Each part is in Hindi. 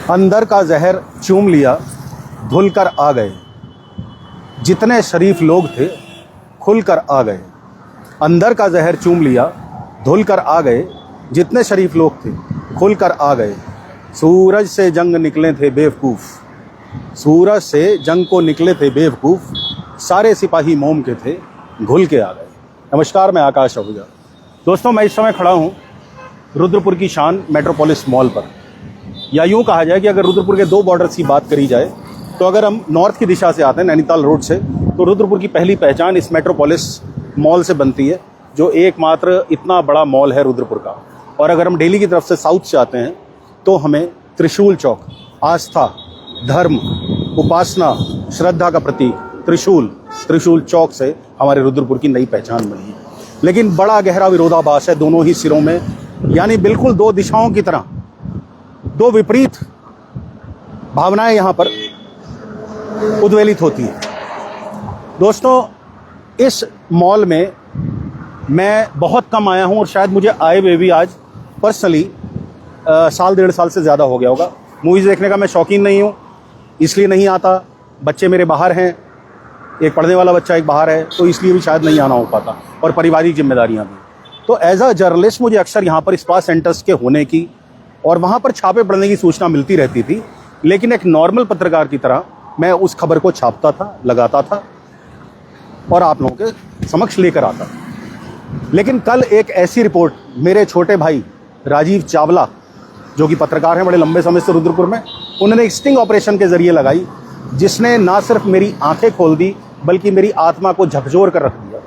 अंदर का जहर चूम लिया, धुल कर आ गए। जितने शरीफ लोग थे खुल कर आ गए। अंदर का जहर चूम लिया, धुल कर आ गए। जितने शरीफ लोग थे खुल कर आ गए। सूरज से जंग निकले थे बेवकूफ़, सूरज से जंग को निकले थे बेवकूफ़। सारे सिपाही मोम के थे, घुल के आ गए। नमस्कार, मैं आकाश आहूजा। दोस्तों, मैं इस समय खड़ा हूँ रुद्रपुर की शान मेट्रोपोलिस मॉल पर, या यूँ कहा जाए कि अगर रुद्रपुर के दो बॉर्डर्स की बात करी जाए तो अगर हम नॉर्थ की दिशा से आते हैं नैनीताल रोड से, तो रुद्रपुर की पहली पहचान इस मेट्रोपोलिस मॉल से बनती है, जो एकमात्र इतना बड़ा मॉल है रुद्रपुर का। और अगर हम दिल्ली की तरफ से साउथ से आते हैं तो हमें त्रिशूल चौक, आस्था, धर्म, उपासना, श्रद्धा का प्रतीक त्रिशूल चौक से हमारे रुद्रपुर की नई पहचान बनी है। लेकिन बड़ा गहरा विरोधाभास है दोनों ही सिरों में, यानी बिल्कुल दो दिशाओं की तरह दो विपरीत भावनाएं यहाँ पर उद्वेलित होती हैं। दोस्तों, इस मॉल में मैं बहुत कम आया हूँ और शायद मुझे आए हुए भी आज पर्सनली साल डेढ़ साल से ज़्यादा हो गया होगा। मूवीज़ देखने का मैं शौकीन नहीं हूँ, इसलिए नहीं आता। बच्चे मेरे बाहर हैं, एक पढ़ने वाला बच्चा एक बाहर है, तो इसलिए भी शायद नहीं आना हो पाता, और पारिवारिक जिम्मेदारियाँ भी। तो एज अ जर्नलिस्ट मुझे अक्सर यहाँ पर स्पा सेंटर्स के होने की और वहाँ पर छापे पड़ने की सूचना मिलती रहती थी, लेकिन एक नॉर्मल पत्रकार की तरह मैं उस खबर को छापता था, लगाता था और आप लोगों के समक्ष लेकर आता। लेकिन कल एक ऐसी रिपोर्ट मेरे छोटे भाई राजीव चावला, जो कि पत्रकार हैं बड़े लंबे समय से रुद्रपुर में, उन्होंने एक स्टिंग ऑपरेशन के जरिए लगाई, जिसने ना सिर्फ मेरी आंखें खोल दी बल्कि मेरी आत्मा को झकझोर कर रख दिया।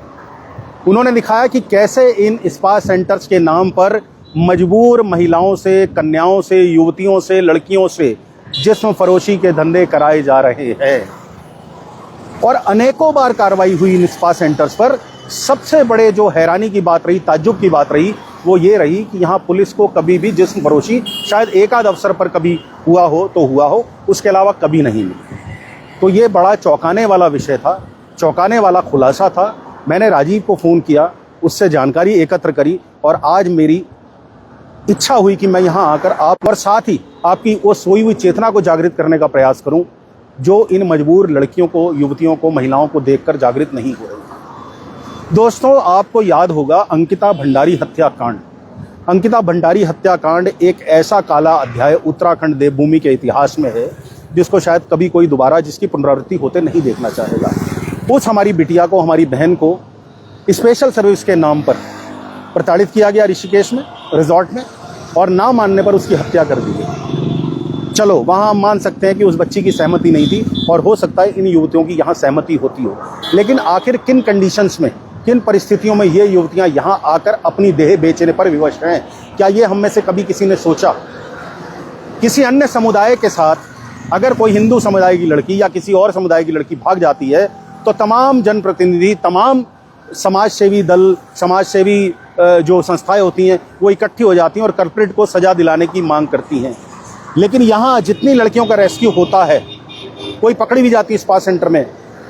उन्होंने दिखाया कि कैसे इन स्पा सेंटर्स के नाम पर मजबूर महिलाओं से, कन्याओं से, युवतियों से, लड़कियों से जिस्म फरोशी के धंधे कराए जा रहे हैं। और अनेकों बार कार्रवाई हुई इन स्पा सेंटर्स पर। सबसे बड़े जो हैरानी की बात रही, ताज्जुब की बात रही, वो ये रही कि यहाँ पुलिस को कभी भी जिस्म फरोशी, शायद एक आध अवसर पर कभी हुआ हो तो हुआ हो, उसके अलावा कभी नहीं मिली। तो ये बड़ा चौंकाने वाला विषय था, चौंकाने वाला खुलासा था। मैंने राजीव को फ़ोन किया, उससे जानकारी एकत्र करी, और आज मेरी इच्छा हुई कि मैं यहाँ आकर आप और साथ ही आपकी वो सोई हुई चेतना को जागृत करने का प्रयास करूँ, जो इन मजबूर लड़कियों को, युवतियों को, महिलाओं को देखकर जागृत नहीं हो रही। दोस्तों, आपको याद होगा अंकिता भंडारी हत्याकांड। अंकिता भंडारी हत्याकांड एक ऐसा काला अध्याय उत्तराखंड देवभूमि के इतिहास में है जिसको शायद कभी कोई दोबारा, जिसकी पुनरावृत्ति होते नहीं देखना चाहेगा। उस हमारी बिटिया को, हमारी बहन को स्पेशल सर्विस के नाम पर प्रताड़ित किया गया ऋषिकेश में, रिजॉर्ट में, और ना मानने पर उसकी हत्या कर दी गई। चलो, वहाँ हम मान सकते हैं कि उस बच्ची की सहमति नहीं थी, और हो सकता है इन युवतियों की यहाँ सहमति होती हो, लेकिन आखिर किन कंडीशंस में, किन परिस्थितियों में ये युवतियाँ यहाँ आकर अपनी देह बेचने पर विवश हैं? क्या ये हम में से कभी किसी ने सोचा? किसी अन्य समुदाय के साथ अगर कोई हिंदू समुदाय की लड़की या किसी और समुदाय की लड़की भाग जाती है तो तमाम जनप्रतिनिधि, तमाम समाजसेवी दल, समाजसेवी जो संस्थाएं होती हैं, वो इकट्ठी हो जाती हैं और कल्प्रिट को सजा दिलाने की मांग करती हैं। लेकिन यहाँ जितनी लड़कियों का रेस्क्यू होता है, कोई पकड़ी भी जाती है स्पा सेंटर में,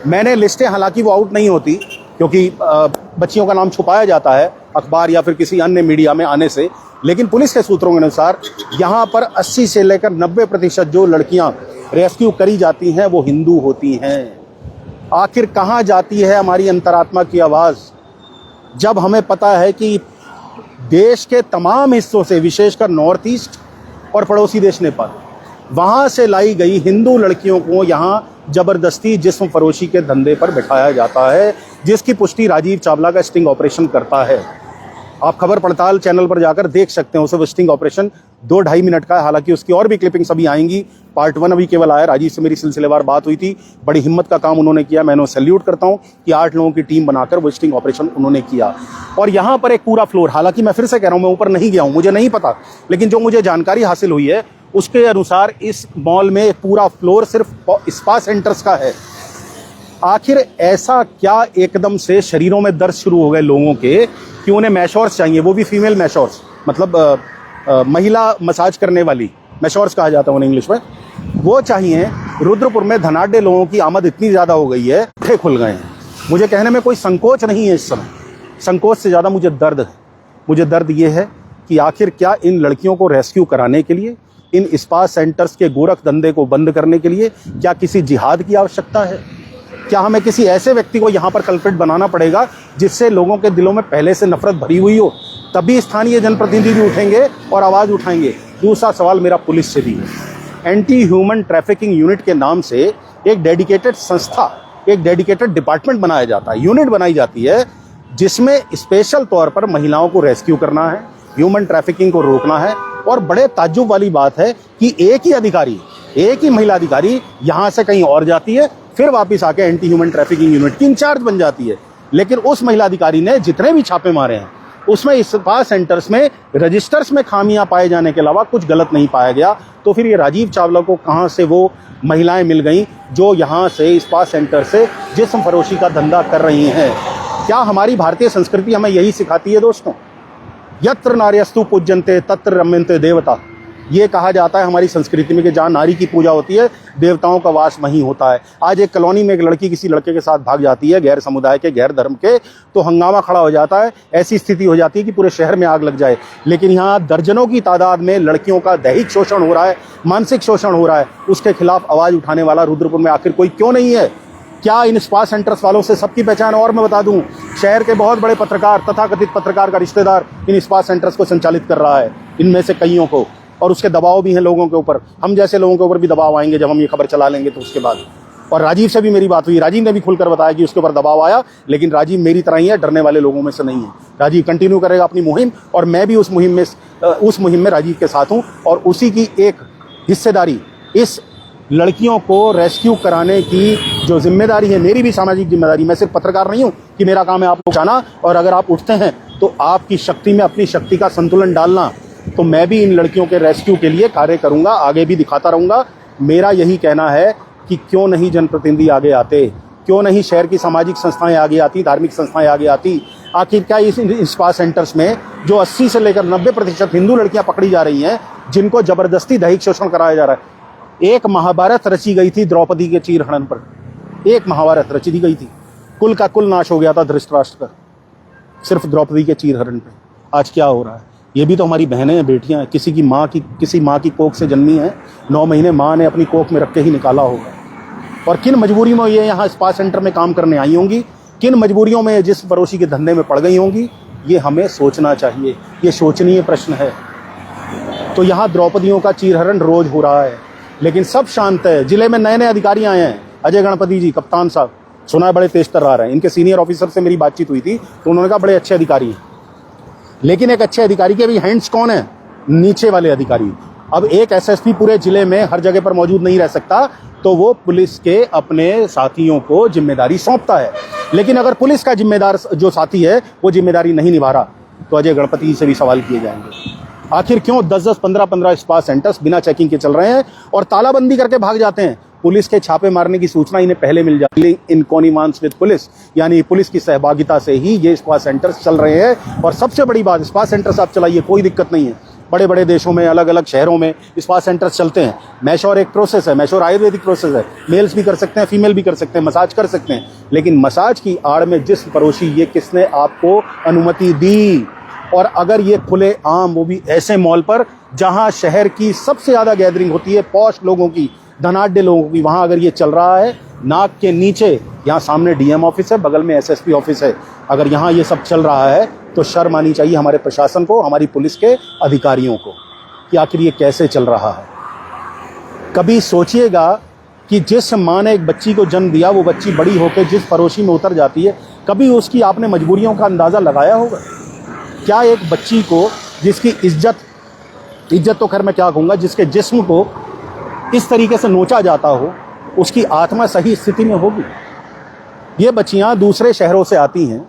मैंने लिस्टें, हालांकि वो आउट नहीं होती क्योंकि बच्चियों का नाम छुपाया जाता है अखबार या फिर किसी अन्य मीडिया में आने से, लेकिन पुलिस के सूत्रों के अनुसार यहाँ पर 80 से लेकर 90% जो लड़कियाँ रेस्क्यू करी जाती हैं वो हिंदू होती हैं। आखिर कहाँ जाती है हमारी अंतरात्मा की आवाज़, जब हमें पता है कि देश के तमाम हिस्सों से, विशेषकर नॉर्थ ईस्ट और पड़ोसी देश नेपाल, वहाँ से लाई गई हिंदू लड़कियों को यहाँ जबरदस्ती जिस्म फरोशी के धंधे पर बिठाया जाता है, जिसकी पुष्टि राजीव चावला का स्टिंग ऑपरेशन करता है। आप खबर पड़ताल चैनल पर जाकर देख सकते हैं उस स्टिंग ऑपरेशन, 2-2.5 मिनट का है। हालांकि उसकी और भी क्लिपिंग्स अभी आएंगी, पार्ट 1 अभी केवल आया। राजीव से मेरी सिलसिलेवार बात हुई थी, बड़ी हिम्मत का काम उन्होंने किया, मैं उन्हें सैल्यूट करता हूं कि 8 लोगों की टीम बनाकर वो स्टिंग ऑपरेशन उन्होंने किया। और यहाँ पर एक पूरा फ्लोर, हालांकि मैं फिर से कह रहा हूँ, मैं ऊपर नहीं गया हूँ, मुझे नहीं पता, लेकिन जो मुझे जानकारी हासिल हुई है उसके अनुसार इस मॉल में पूरा फ्लोर सिर्फ स्पा सेंटर्स का है। आखिर ऐसा क्या एकदम से शरीरों में दर्द शुरू हो गए लोगों के कि उन्हें मैशोर्स चाहिए, वो भी फीमेल मैशोर्स, मतलब महिला मसाज करने वाली, मैशोर्स कहा जाता है उन्हें इंग्लिश में, वो चाहिए। रुद्रपुर में धनाढ्य लोगों की आमद इतनी ज़्यादा हो गई है, आंखें खुल गए हैं। मुझे कहने में कोई संकोच नहीं है इस समय, संकोच से ज़्यादा मुझे दर्द है। मुझे दर्द ये है कि आखिर क्या इन लड़कियों को रेस्क्यू कराने के लिए इन स्पा सेंटर्स के गोरख धंधे को बंद करने के लिए? क्या किसी जिहाद की आवश्यकता है? क्या हमें किसी ऐसे व्यक्ति को यहाँ पर कल्प्रिट बनाना पड़ेगा जिससे लोगों के दिलों में पहले से नफरत भरी हुई हो? तभी स्थानीय जनप्रतिनिधि भी उठेंगे और आवाज़ उठाएंगे। दूसरा सवाल मेरा पुलिस से भी है। एंटी ह्यूमन ट्रैफिकिंग यूनिट के नाम से एक डेडिकेटेड संस्था, एक डेडिकेटेड डिपार्टमेंट बनाया जाता है, यूनिट बनाई जाती है, जिसमें स्पेशल तौर पर महिलाओं को रेस्क्यू करना है, ह्यूमन ट्रैफिकिंग को रोकना है। और बड़े ताज्जुब वाली बात है कि एक ही महिला अधिकारी यहाँ से कहीं और जाती है, फिर वापस आके एंटी ह्यूमन ट्रैफिकिंग यूनिट की इंचार्ज बन जाती है। लेकिन उस महिला अधिकारी ने जितने भी छापे मारे हैं उसमें स्पा सेंटर्स में रजिस्टर्स में खामियां पाए जाने के अलावा कुछ गलत नहीं पाया गया। तो फिर ये राजीव चावला को कहां से वो महिलाएं मिल गईं जो यहां से स्पा सेंटर से जिस्म फरोशी का धंधा कर रही हैं? क्या हमारी भारतीय संस्कृति हमें यही सिखाती है दोस्तों? यत्र नार्यस्तु पूज्यन्ते तत्र रम्यन्ते देवता। ये कहा जाता है हमारी संस्कृति में कि जहाँ नारी की पूजा होती है देवताओं का वास वहीं होता है। आज एक कॉलोनी में एक लड़की किसी लड़के के साथ भाग जाती है, गैर समुदाय के, गैर धर्म के, तो हंगामा खड़ा हो जाता है। ऐसी स्थिति हो जाती है कि पूरे शहर में आग लग जाए। लेकिन यहाँ दर्जनों की तादाद में लड़कियों का दैहिक शोषण हो रहा है, मानसिक शोषण हो रहा है। उसके खिलाफ आवाज़ उठाने वाला रुद्रपुर में आखिर कोई क्यों नहीं है? क्या इन स्पा सेंटर्स वालों से सबकी पहचान? और मैं बता दूं, शहर के बहुत बड़े पत्रकार, तथाकथित पत्रकार का रिश्तेदार इन स्पा सेंटर्स को संचालित कर रहा है, इनमें से कईयों को। और उसके दबाव भी हैं लोगों के ऊपर। हम जैसे लोगों के ऊपर भी दबाव आएंगे जब हम ये खबर चला लेंगे तो उसके बाद। और राजीव से भी मेरी बात हुई, राजीव ने भी खुलकर बताया कि उसके ऊपर दबाव आया, लेकिन राजीव मेरी तरह ही है, डरने वाले लोगों में से नहीं है। राजीव कंटिन्यू करेगा अपनी मुहिम, और मैं भी उस मुहिम में राजीव के साथ हूँ। और उसी की एक हिस्सेदारी, इस लड़कियों को रेस्क्यू कराने की जो जिम्मेदारी है, मेरी भी सामाजिक जिम्मेदारी। मैं सिर्फ पत्रकार नहीं हूँ कि मेरा काम है आप लोग जाना, और अगर आप उठते हैं तो आपकी शक्ति में अपनी शक्ति का संतुलन डालना। तो मैं भी इन लड़कियों के रेस्क्यू के लिए कार्य करूंगा, आगे भी दिखाता रहूंगा। मेरा यही कहना है कि क्यों नहीं जनप्रतिनिधि आगे आते, क्यों नहीं शहर की सामाजिक संस्थाएं आगे आती, धार्मिक संस्थाएं आगे आती। आखिर क्या इस स्पा सेंटर्स में जो 80 से लेकर 90% हिंदू लड़कियां पकड़ी जा रही हैं, जिनको जबरदस्ती दैहिक शोषण कराया जा रहा है। एक महाभारत रची गई थी द्रौपदी के चीरहरण पर, एक महाभारत रची दी गई थी, कुल का कुल नाश हो गया था धृतराष्ट्र का, सिर्फ द्रौपदी के चीरहरण पे। आज क्या हो रहा है? ये भी तो हमारी बहनें हैं, बेटियां हैं, किसी माँ की कोख से जन्मी हैं, 9 महीने माँ ने अपनी कोख में रख के ही निकाला होगा। और किन मजबूरियों में ये यहाँ स्पा सेंटर में काम करने आई होंगी, किन मजबूरियों में जिस पड़ोसी के धंधे में पड़ गई होंगी, ये हमें सोचना चाहिए। ये सोचनीय प्रश्न है। तो यहाँ द्रौपदियों का चीरहरण रोज हो रहा है, लेकिन सब शांत है। जिले में नए नए अधिकारी आए हैं, अजय गणपति जी, कप्तान साहब, सुना है बड़े तेज तर्रार हैं। इनके सीनियर ऑफिसर से मेरी बातचीत हुई थी तो उन्होंने कहा बड़े अच्छे अधिकारी हैं। लेकिन एक अच्छे अधिकारी के भी हैंड्स कौन है? नीचे वाले अधिकारी। अब एक एसएसपी पूरे जिले में हर जगह पर मौजूद नहीं रह सकता, तो वो पुलिस के अपने साथियों को जिम्मेदारी सौंपता है। लेकिन अगर पुलिस का जिम्मेदार जो साथी है वो जिम्मेदारी नहीं निभा रहा, तो अजय गणपति जी से भी सवाल किए जाएंगे। आखिर क्यों 10-10, 15-15 स्पा सेंटर्स बिना चेकिंग के चल रहे हैं और तालाबंदी करके भाग जाते हैं? पुलिस के छापे मारने की सूचना इन्हें पहले मिल जाती है। इन कॉनिमांस विद पुलिस, यानी पुलिस की सहभागिता से ही ये स्पा सेंटर्स चल रहे हैं। और सबसे बड़ी बात, स्पा सेंटर्स आप चलाइए, कोई दिक्कत नहीं है। बड़े बड़े देशों में, अलग अलग शहरों में स्पा सेंटर्स चलते हैं। मैश्योर एक प्रोसेस है, मैश्योर आयुर्वेदिक प्रोसेस है। मेल्स भी कर सकते हैं, फीमेल भी कर सकते हैं, मसाज कर सकते हैं। लेकिन मसाज की आड़ में जिस्म फरोशी, ये किसने आपको अनुमति दी? और अगर ये खुले आम, वो भी ऐसे मॉल पर जहां शहर की सबसे ज्यादा गैदरिंग होती है, पॉश लोगों की, धनाढ्य लोगों की, वहां अगर ये चल रहा है, नाक के नीचे, यहाँ सामने डीएम ऑफिस है, बगल में एसएसपी ऑफिस है, अगर यहाँ ये सब चल रहा है तो शर्म आनी चाहिए हमारे प्रशासन को, हमारी पुलिस के अधिकारियों को, कि आखिर ये कैसे चल रहा है। कभी सोचिएगा कि जिस माँ ने एक बच्ची को जन्म दिया, वो बच्ची बड़ी होकर जिस पड़ोसी में उतर जाती है, कभी उसकी आपने मजबूरियों का अंदाज़ा लगाया होगा? क्या एक बच्ची को, जिसकी इज्जत तो खैर मैं क्या कहूँगा, जिसके जिस्म को इस तरीके से नोचा जाता हो, उसकी आत्मा सही स्थिति में होगी? ये बच्चियाँ दूसरे शहरों से आती हैं,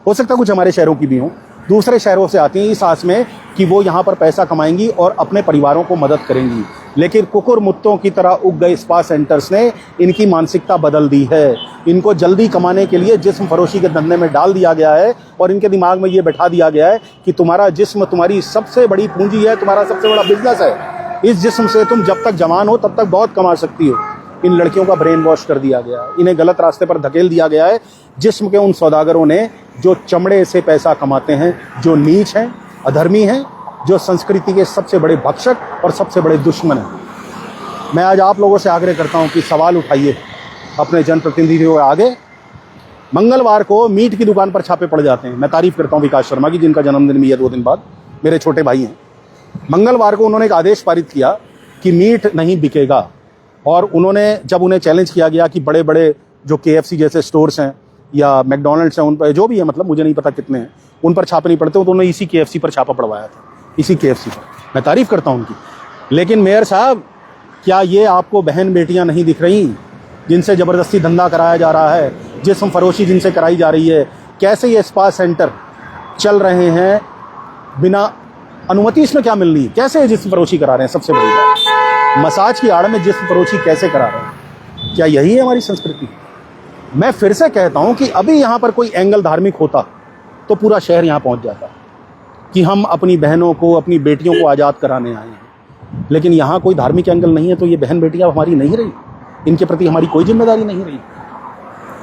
हो सकता है कुछ हमारे शहरों की भी हों, दूसरे शहरों से आती हैं इस आस में कि वो यहाँ पर पैसा कमाएंगी और अपने परिवारों को मदद करेंगी। लेकिन कुकुर मुत्तों की तरह उग गए स्पा सेंटर्स ने इनकी मानसिकता बदल दी है। इनको जल्दी कमाने के लिए जिस्म फरोशी के धंधे में डाल दिया गया है और इनके दिमाग में ये बैठा दिया गया है कि तुम्हारा जिस्म तुम्हारी सबसे बड़ी पूंजी है, तुम्हारा सबसे बड़ा बिजनेस है। इस जिस्म से तुम जब तक जवान हो तब तक बहुत कमा सकती हो। इन लड़कियों का ब्रेन वॉश कर दिया गया है, इन्हें गलत रास्ते पर धकेल दिया गया है जिस्म के उन सौदागरों ने, जो चमड़े से पैसा कमाते हैं, जो नीच हैं, अधर्मी हैं, जो संस्कृति के सबसे बड़े भक्षक और सबसे बड़े दुश्मन हैं। मैं आज आप लोगों से आग्रह करता हूं कि सवाल उठाइए अपने जनप्रतिनिधियों के आगे। मंगलवार को मीट की दुकान पर छापे पड़ जाते हैं। मैं तारीफ करता हूं विकास शर्मा की, जिनका जन्मदिन भी है 2 दिन बाद, मेरे छोटे भाई हैं। मंगलवार को उन्होंने एक आदेश पारित किया कि मीट नहीं बिकेगा, और उन्होंने जब उन्हें चैलेंज किया गया कि बड़े बड़े जो KFC जैसे स्टोर्स हैं या मैकडोनल्ड्स हैं, उन पर जो भी है, मतलब मुझे नहीं पता कितने हैं, उन पर छापे नहीं पड़ते, तो उन्होंने इसी KFC पर छापा पड़वाया था, इसी KFC पर। मैं तारीफ करता हूं उनकी। लेकिन मेयर साहब, क्या ये आपको बहन बेटियां नहीं दिख रही जिनसे ज़बरदस्ती धंधा कराया जा रहा है, जिस्म फरोशी जिनसे कराई जा रही है? कैसे ये स्पा सेंटर चल रहे हैं बिना अनुमति? इसमें क्या मिल रही है? कैसे ये जिस्म फरोशी करा रहे हैं? सबसे बड़ी बात, मसाज की आड़ में जिस्म फरोशी कैसे करा रहे हैं? क्या यही है हमारी संस्कृति? मैं फिर से कहता हूं कि अभी यहाँ पर कोई एंगल धार्मिक होता तो पूरा शहर यहाँ पहुँच जाता कि हम अपनी बहनों को, अपनी बेटियों को आज़ाद कराने आए हैं। लेकिन यहाँ कोई धार्मिक एंगल नहीं है, तो ये बहन बेटियाँ हमारी नहीं रही, इनके प्रति हमारी कोई जिम्मेदारी नहीं रही।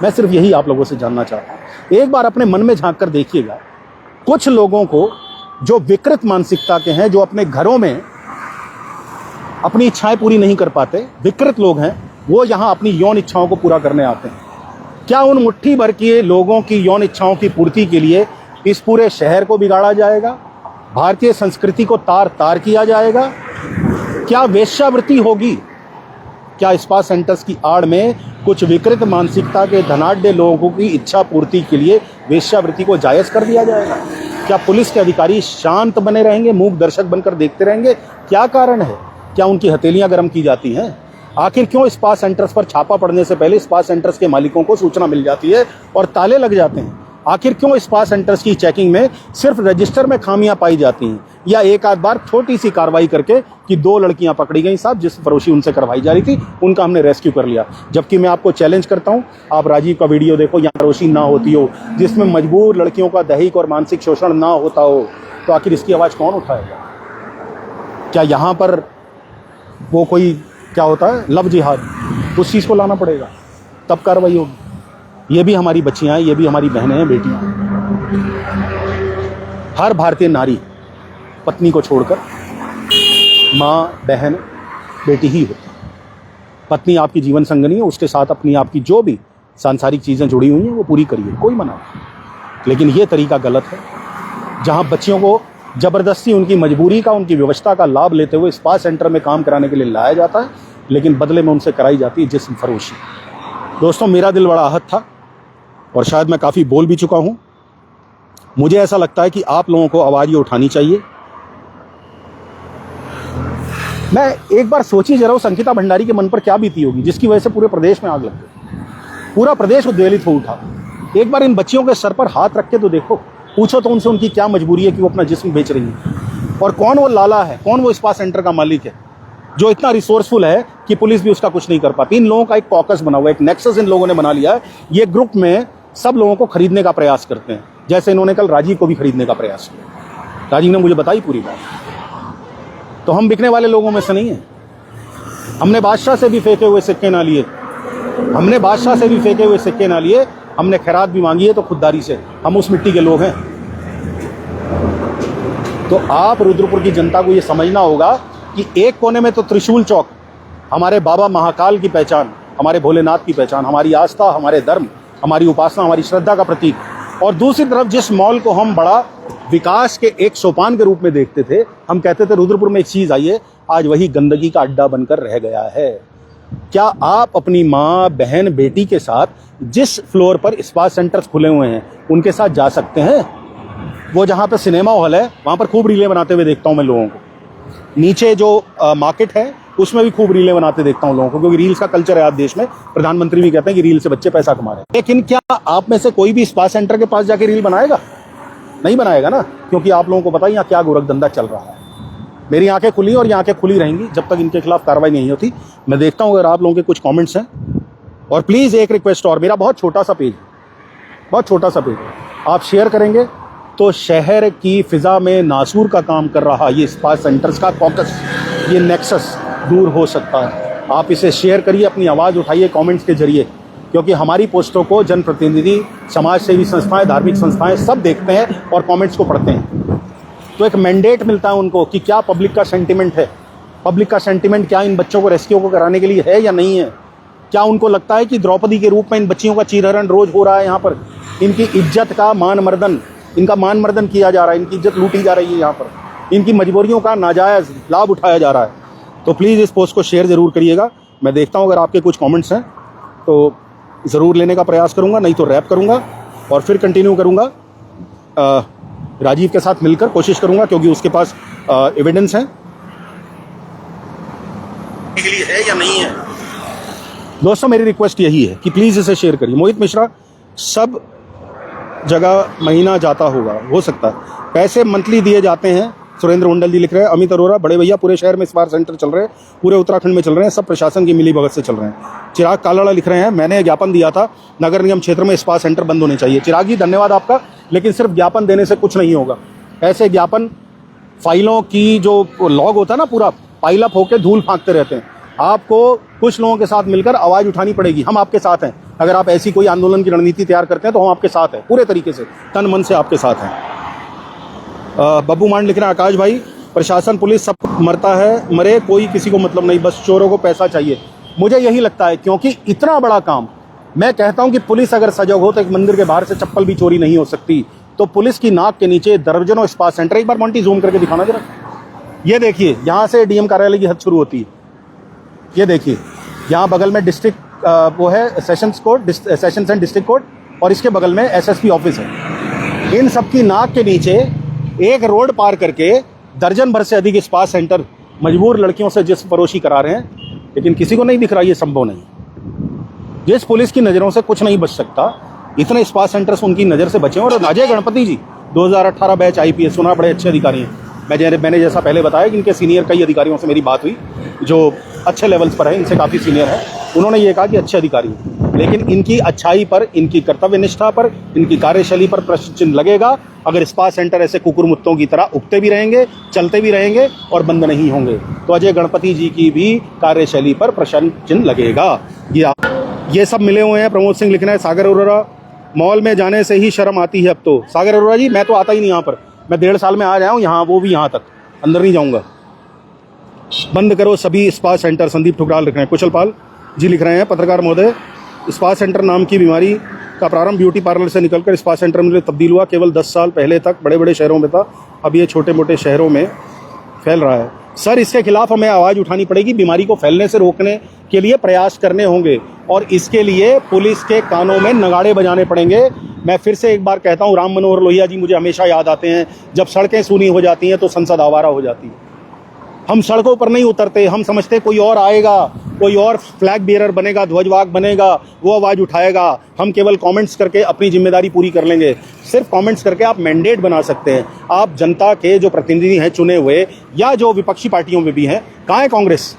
मैं सिर्फ यही आप लोगों से जानना चाहता हूँ। एक बार अपने मन में झांक कर देखिएगा, कुछ लोगों को जो विकृत मानसिकता के हैं, जो अपने घरों में अपनी इच्छाएं पूरी नहीं कर पाते, विकृत लोग हैं, वो यहाँ अपनी यौन इच्छाओं को पूरा करने आते हैं। क्या उन मुट्ठी भर के लोगों की यौन इच्छाओं की पूर्ति के लिए इस पूरे शहर को बिगाड़ा जाएगा? भारतीय संस्कृति को तार तार किया जाएगा? क्या वेश्यावृत्ति होगी? क्या स्पा सेंटर्स की आड़ में कुछ विकृत मानसिकता के धनाढ्य लोगों की इच्छा पूर्ति के लिए वेश्यावृत्ति को जायज़ कर दिया जाएगा? क्या पुलिस के अधिकारी शांत बने रहेंगे, मूक दर्शक बनकर देखते रहेंगे? क्या कारण है? क्या उनकी हथेलियां गर्म की जाती हैं? आखिर क्यों स्पा सेंटर्स पर छापा पड़ने से पहले स्पा सेंटर्स के मालिकों को सूचना मिल जाती है और ताले लग जाते हैं? आखिर क्यों स्पा सेंटर्स की चेकिंग में सिर्फ रजिस्टर में खामियां पाई जाती हैं, या एक आध बार छोटी सी कार्रवाई करके कि 2 लड़कियां पकड़ी गई साहब, जिस फरोशी उनसे करवाई जा रही थी, उनका हमने रेस्क्यू कर लिया? जबकि मैं आपको चैलेंज करता हूं, आप राजीव का वीडियो देखो, यहाँ फरोशी ना होती हो, जिसमें मजबूर लड़कियों का दैहिक और मानसिक शोषण ना होता हो, तो आखिर इसकी आवाज़ कौन उठाएगा? क्या यहाँ पर वो कोई क्या होता है लव जिहाद, उस चीज़ को लाना पड़ेगा, तब कार्रवाई होगी? ये भी हमारी बच्चियां हैं, ये भी हमारी बहनें हैं, बेटियां हैं। हर भारतीय नारी पत्नी को छोड़कर माँ, बहन, बेटी ही होती है। पत्नी आपकी जीवन संगनी है, उसके साथ अपनी आपकी जो भी सांसारिक चीज़ें जुड़ी हुई हैं वो पूरी करिए, कोई मना नहीं। लेकिन ये तरीका गलत है, जहाँ बच्चियों को ज़बरदस्ती उनकी मजबूरी का, उनकी व्यवस्था का लाभ लेते हुए स्पा सेंटर में काम कराने के लिए लाया जाता है, लेकिन बदले में उनसे कराई जाती है जिस्म फरोशी। दोस्तों, मेरा दिल बड़ा आहत था और शायद मैं काफ़ी बोल भी चुका हूँ। मुझे ऐसा लगता है कि आप लोगों को आवाज़ ये उठानी चाहिए। मैं एक बार सोचिए जरा, उस अंकिता भंडारी के मन पर क्या बीती होगी जिसकी वजह से पूरे प्रदेश में आग लग गई, पूरा प्रदेश उद्वेलित हो उठा। एक बार इन बच्चियों के सर पर हाथ रख के तो देखो, पूछो तो उनसे उनकी क्या मजबूरी है कि वो अपना जिस्म बेच रही है, और कौन वो लाला है, कौन वो स्पा सेंटर का मालिक है जो इतना रिसोर्सफुल है कि पुलिस भी उसका कुछ नहीं कर पाती। इन लोगों का एक कॉकस बना हुआ है, एक नेक्सस इन लोगों ने बना लिया है। ये ग्रुप में सब लोगों को खरीदने का प्रयास करते हैं, जैसे इन्होंने कल राजीव को भी खरीदने का प्रयास किया। राजीव ने मुझे बताई पूरी बात। तो हम बिकने वाले लोगों में से नहीं हैं। हमने बादशाह से भी फेंके हुए सिक्के ना लिए, हमने बादशाह से भी फेंके हुए सिक्के ना लिए, हमने खैरात भी मांगी है तो खुददारी से। हम उस मिट्टी के लोग हैं। तो आप रुद्रपुर की जनता को ये समझना होगा कि एक कोने में तो त्रिशूल चौक हमारे बाबा महाकाल की पहचान, हमारे भोलेनाथ की पहचान, हमारी आस्था, हमारे धर्म, हमारी उपासना, हमारी श्रद्धा का प्रतीक, और दूसरी तरफ जिस मॉल को हम बड़ा विकास के एक सोपान के रूप में देखते थे, हम कहते थे रुद्रपुर में एक चीज़ आई है, आज वही गंदगी का अड्डा बनकर रह गया है। क्या आप अपनी माँ, बहन, बेटी के साथ जिस फ्लोर पर स्पा सेंटर्स खुले हुए हैं उनके साथ जा सकते हैं? वो जहाँ पे सिनेमा हॉल है वहाँ पर खूब रीलें बनाते हुए देखता हूँ मैं लोगों को। नीचे जो मार्केट है उसमें भी खूब रीलें बनाते देखता हूँ लोगों को, क्योंकि रील्स का कल्चर है आज देश में। प्रधानमंत्री भी कहते हैं कि रील से बच्चे पैसा कमा रहे हैं। लेकिन क्या आप में से कोई भी स्पा सेंटर के पास जाके रील बनाएगा? नहीं बनाएगा ना, क्योंकि आप लोगों को पता है यहाँ क्या गोरख धंधा चल रहा है। मेरी आंखें खुली और ये आंखें खुली रहेंगी जब तक इनके खिलाफ कार्रवाई नहीं होती। मैं देखता हूँ अगर आप लोगों के कुछ कमेंट्स हैं, और प्लीज़ एक रिक्वेस्ट और, मेरा बहुत छोटा सा पेज है, बहुत छोटा सा पेज है, आप शेयर करेंगे तो शहर की फिजा में नासूर का काम कर रहा ये स्पा सेंटर्स का कॉकस, ये नेक्सस दूर हो सकता है। आप इसे शेयर करिए, अपनी आवाज़ उठाइए कमेंट्स के जरिए, क्योंकि हमारी पोस्टों को जनप्रतिनिधि, समाज सेवी संस्थाएं, धार्मिक संस्थाएं सब देखते हैं और कमेंट्स को पढ़ते हैं। तो एक मैंडेट मिलता है उनको कि क्या पब्लिक का सेंटिमेंट है, पब्लिक का सेंटिमेंट क्या इन बच्चों को रेस्क्यू को कराने के लिए है या नहीं है। क्या उनको लगता है कि द्रौपदी के रूप में इन बच्चियों का चीरहरण रोज हो रहा है, यहाँ पर इनकी इज्जत का मान मर्दन, इनका मान मर्दन किया जा रहा है, इनकी इज्जत लूटी जा रही है, यहाँ पर इनकी मजबूरियों का नाजायज़ लाभ उठाया जा रहा है। तो प्लीज़ इस पोस्ट को शेयर ज़रूर करिएगा। मैं देखता हूँ अगर आपके कुछ कमेंट्स हैं तो ज़रूर लेने का प्रयास करूँगा, नहीं तो रैप करूँगा और फिर कंटिन्यू करूँगा। राजीव के साथ मिलकर कोशिश करूँगा क्योंकि उसके पास एविडेंस है के लिए है या नहीं है। दोस्तों मेरी रिक्वेस्ट यही है कि प्लीज़ इसे शेयर करिए। मोहित मिश्रा, सब जगह महीना जाता होगा, हो सकता है, पैसे मंथली दिए जाते हैं। सुरेंद्र मंडल जी लिख रहे हैं। अमित अरोरा, बड़े भैया पूरे शहर में स्पार सेंटर चल रहे हैं, पूरे उत्तराखंड में चल रहे हैं, सब प्रशासन की मिलीभगत से चल रहे हैं। चिराग कालाड़ा लिख रहे हैं, मैंने ज्ञापन दिया था नगर निगम क्षेत्र में स्पा सेंटर बंद होने चाहिए। चिराग जी धन्यवाद आपका, लेकिन सिर्फ ज्ञापन देने से कुछ नहीं होगा। ऐसे ज्ञापन फाइलों की जो लॉग होता है ना, पूरा पाइलअप होकर धूल फाँकते रहते हैं। आपको कुछ लोगों के साथ मिलकर आवाज़ उठानी पड़ेगी। हम आपके साथ हैं। अगर आप ऐसी कोई आंदोलन की रणनीति तैयार करते हैं तो हम आपके साथ हैं, पूरे तरीके से तन मन से आपके साथ हैं। बब्बू मान लिख रहे हैं, आकाश भाई प्रशासन पुलिस सब मरता है, मरे कोई किसी को मतलब नहीं, बस चोरों को पैसा चाहिए। मुझे यही लगता है क्योंकि इतना बड़ा काम, मैं कहता हूं कि पुलिस अगर सजग हो तो एक मंदिर के बाहर से चप्पल भी चोरी नहीं हो सकती। तो पुलिस की नाक के नीचे दर्जनों स्पा सेंटर, एक बार मोंटी जूम करके दिखाना जरा, ये देखिए यहाँ से डीएम कार्यालय की हद शुरू होती है। ये देखिए यहाँ बगल में डिस्ट्रिक्ट वो है sessions court, sessions and district court, और इसके बगल में एसएसपी ऑफिस है। इन सब की नाक के नीचे एक रोड पार करके दर्जन भर से अधिक स्पा सेंटर मजबूर लड़कियों से जिस फरोशी करा रहे हैं, लेकिन किसी को नहीं दिख रहा, ये संभव नहीं। जिस पुलिस की नज़रों से कुछ नहीं बच सकता, इतने स्पा सेंटर्स उनकी नज़र से बचे हैं। और अजय गणपति जी 2018 बैच IPS, सुना बड़े अच्छे अधिकारी हैं। मैंने जैसा पहले बताया कि इनके सीनियर कई अधिकारियों से मेरी बात हुई जो अच्छे लेवल्स पर है, इनसे काफ़ी सीनियर है। उन्होंने ये कहा कि अच्छे अधिकारी हैं, लेकिन इनकी अच्छाई पर, इनकी कर्तव्य निष्ठा पर, इनकी कार्यशैली पर प्रश्न चिन्ह लगेगा अगर स्पा सेंटर ऐसे कुकुर मुत्तों की तरह उगते भी रहेंगे, चलते भी रहेंगे और बंद नहीं होंगे। तो अजय गणपति जी की भी कार्यशैली पर प्रश्न चिन्ह लगेगा। ये सब मिले हुए हैं। प्रमोद सिंह लिखना है, सागर अरोरा मॉल में जाने से ही शर्म आती है अब तो। सागर अरोरा जी, मैं तो आता ही नहीं यहाँ पर, मैं 1.5 साल में आ जाऊँ यहाँ, वो भी यहाँ तक, अंदर नहीं जाऊँगा। बंद करो सभी स्पा सेंटर, संदीप ठुकराल लिख रहे हैं। कुशल पाल जी लिख रहे हैं, पत्रकार महोदय, स्पा सेंटर नाम की बीमारी का प्रारंभ ब्यूटी पार्लर से निकलकर स्पा सेंटर में तब्दील हुआ। केवल 10 साल पहले तक बड़े बड़े शहरों में था, अब ये छोटे मोटे शहरों में फैल रहा है। सर, इसके खिलाफ हमें आवाज़ उठानी पड़ेगी, बीमारी को फैलने से रोकने के लिए प्रयास करने होंगे और इसके लिए पुलिस के कानों में नगाड़े बजाने पड़ेंगे। मैं फिर से एक बार कहता हूँ, राम मनोहर लोहिया जी मुझे हमेशा याद आते हैं। जब सड़कें सूनी हो जाती हैं तो संसद आवारा हो जाती है। हम सड़कों पर नहीं उतरते, हम समझते कोई और आएगा, कोई और फ्लैग बियरर बनेगा, ध्वजवाहक बनेगा, वो आवाज़ उठाएगा। हम केवल कमेंट्स करके अपनी जिम्मेदारी पूरी कर लेंगे। सिर्फ कमेंट्स करके आप मैंडेट बना सकते हैं। आप जनता के जो प्रतिनिधि हैं चुने हुए, या जो विपक्षी पार्टियों में भी हैं, कहाँ है कांग्रेस?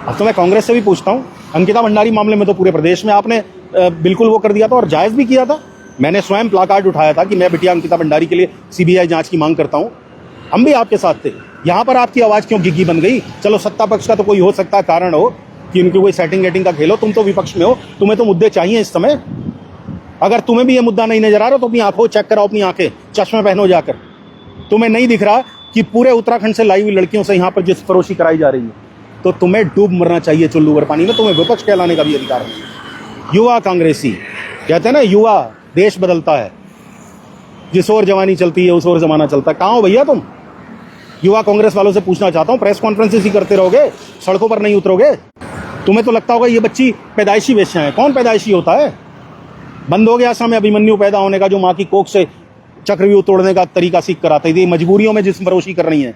अब तो मैं कांग्रेस से भी पूछता हूँ, अंकिता भंडारी मामले में तो पूरे प्रदेश में आपने बिल्कुल वो कर दिया था और जायज़ भी किया था। मैंने स्वयं प्लाकार्ड उठाया था कि मैं बिटिया अंकिता भंडारी के लिए CBI जाँच की मांग करता हूँ। हम भी आपके साथ थे। यहाँ पर आपकी आवाज़ क्यों गिग्गी बन गई? चलो सत्ता पक्ष का तो कोई हो सकता है कारण हो कि उनकी कोई सेटिंग वेटिंग का खेल हो, तुम तो विपक्ष में हो, तुम्हें तो मुद्दे चाहिए इस समय। अगर तुम्हें भी ये मुद्दा नहीं नजर आ रहा तो अपनी आंखों चेक कराओ, अपनी आंखें, चश्मे पहनो जाकर। तुम्हें नहीं दिख रहा कि पूरे उत्तराखंड से लाई हुई लड़कियों से यहाँ पर जिस फरोशी कराई जा रही है, तो तुम्हें डूब मरना चाहिए चुल्लू भर पानी में। तुम्हें विपक्ष कहलाने का भी अधिकार नहीं। युवा कांग्रेसी कहते हैं ना, युवा देश बदलता है, जिस ओर जवानी चलती है उस ओर जमाना चलता है। कहाँ हो भैया तुम? युवा कांग्रेस वालों से पूछना चाहता हूँ, प्रेस कॉन्फ्रेंसेस ही करते रहोगे, सड़कों पर नहीं उतरोगे? तुम्हें तो लगता होगा ये बच्ची पैदाइशी वेश्या है। कौन पैदाइशी होता है? बंद हो गया समय अभिमन्यु पैदा होने का, जो माँ की कोख से चक्रव्यूह तोड़ने का तरीका सीख कर आते थे। मजबूरियों में जिस्म फरोशी कर रही हैं,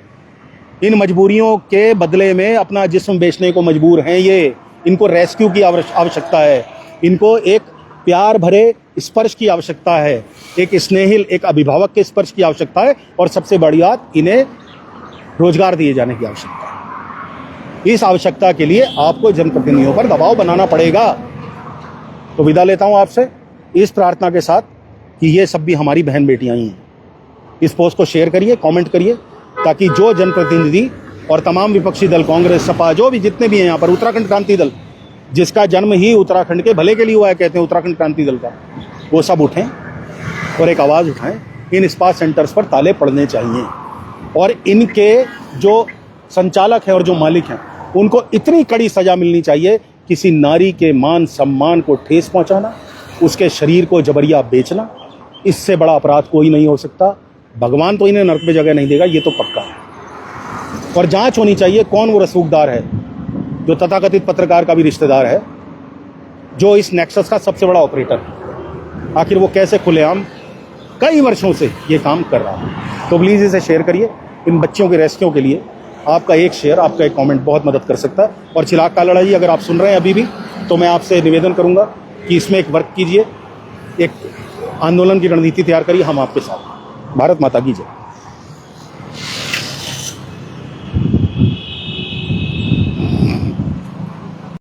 इन मजबूरियों के बदले में अपना जिस्म बेचने को मजबूर हैं ये। इनको रेस्क्यू की आवश्यकता है, इनको एक प्यार भरे स्पर्श की आवश्यकता है, एक स्नेहिल, एक अभिभावक के स्पर्श की आवश्यकता है, और सबसे बड़ी बात, इन्हें रोजगार दिए जाने की आवश्यकता है। इस आवश्यकता के लिए आपको जनप्रतिनिधियों पर दबाव बनाना पड़ेगा। तो विदा लेता हूं आपसे इस प्रार्थना के साथ कि ये सब भी हमारी बहन बेटियां ही हैं। इस पोस्ट को शेयर करिए, कमेंट करिए, ताकि जो जनप्रतिनिधि और तमाम विपक्षी दल, कांग्रेस, सपा, जो भी जितने भी हैं यहाँ पर, उत्तराखंड क्रांति दल, जिसका जन्म ही उत्तराखंड के भले के लिए हुआ है, कहते हैं उत्तराखंड क्रांति दल का, वो सब उठें और एक आवाज़ उठाएं। इन स्पा सेंटर्स पर ताले पड़ने चाहिए। और इनके जो संचालक हैं और जो मालिक हैं उनको इतनी कड़ी सज़ा मिलनी चाहिए। किसी नारी के मान सम्मान को ठेस पहुंचाना, उसके शरीर को जबरिया बेचना, इससे बड़ा अपराध कोई नहीं हो सकता। भगवान तो इन्हें नरक में जगह नहीं देगा, ये तो पक्का है। और जांच होनी चाहिए कौन वो रसूखदार है जो तथाकथित पत्रकार का भी रिश्तेदार है, जो इस नेक्सस का सबसे बड़ा ऑपरेटर है। आखिर वो कैसे खुलेआम कई वर्षों से ये काम कर रहा है। तो प्लीज़ इसे शेयर करिए। इन बच्चों के रेस्क्यू के लिए आपका एक शेयर, आपका एक कमेंट बहुत मदद कर सकता है। और चिराग का लड़ाई अगर आप सुन रहे हैं अभी भी, तो मैं आपसे निवेदन करूंगा कि इसमें एक वर्क कीजिए, एक आंदोलन की रणनीति तैयार करिए। हम आपके साथ। भारत माता की जय।